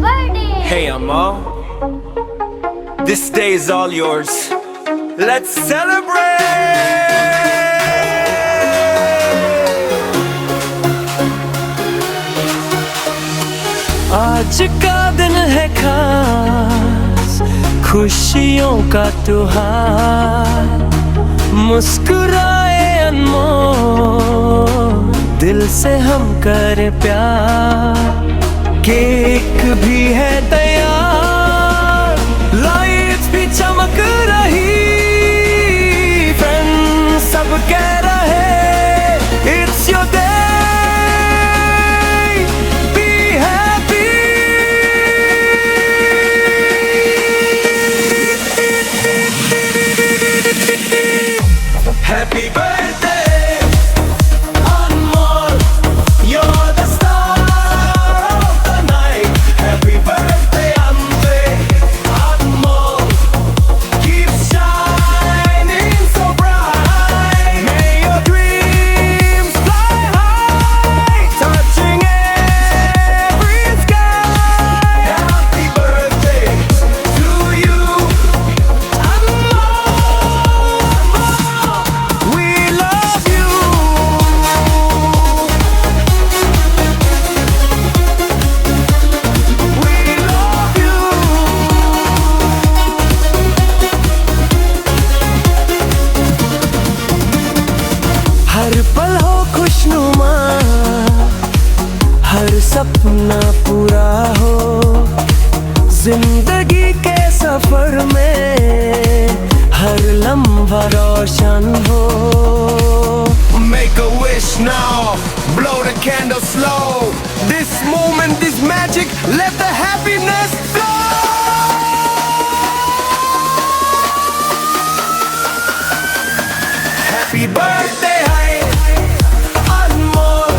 birthday! Hey Amal, this day is all yours. Let's celebrate! आज का दिन है खास, खुशियों का त्योहार, मुस्कुराए अनमोल, दिल से हम करें प्यार। केक भी है तैयार, लाइट्स भी चमक रही, फ्रेंड्स सब कह रहे it's your day, be happy. Happy birthday Anmol, you're the star of the night. Happy birthday Anmol, keep shining so bright. May your dreams fly high, touching every sky. Happy birthday to you Anmol, we love you. We love you. हर पल हो खुशनुमा, हर सपना पूरा हो, जिंदगी के सफर में हर लम्हा रोशन हो। Make a wish now, blow the candle slow. This moment is magic, let the happiness flow. Happy birthday अनमोल,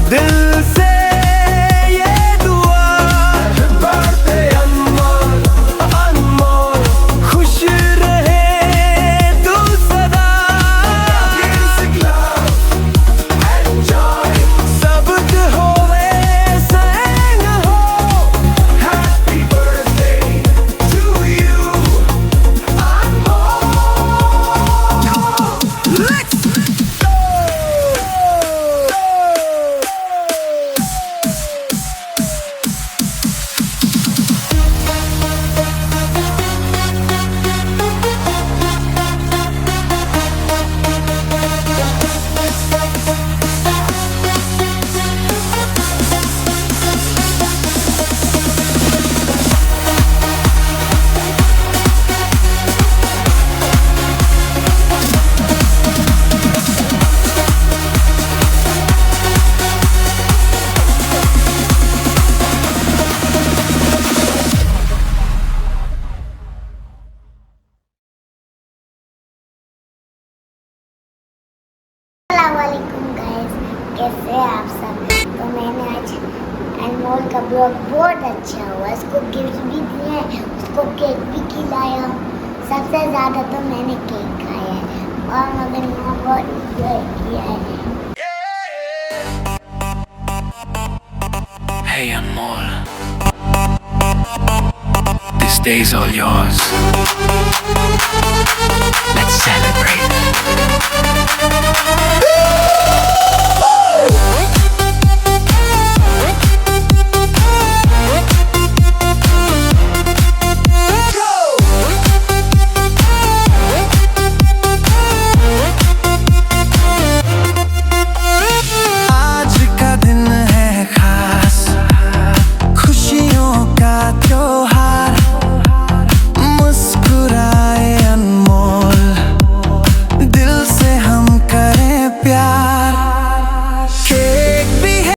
दिल से ये दुआ। Happy birthday अनमोल, खुश रहे तू सदा। Music, love and joy, सबद होवे संग हो। Happy birthday to you Anmol, let's go! अस्सलामुअलैकुम गाइस, कैसे हैं आप सब। तो मैंने आज अनमोल का ब्लॉग बहुत अच्छा हुआ, उसको गिफ्ट भी दिए, उसको केक भी खिलाया। सबसे ज़्यादा तो मैंने केक खाया है और मगर माँ बहुत इंजॉय किया है। Hey Anmol, this day's all yours. Let's celebrate.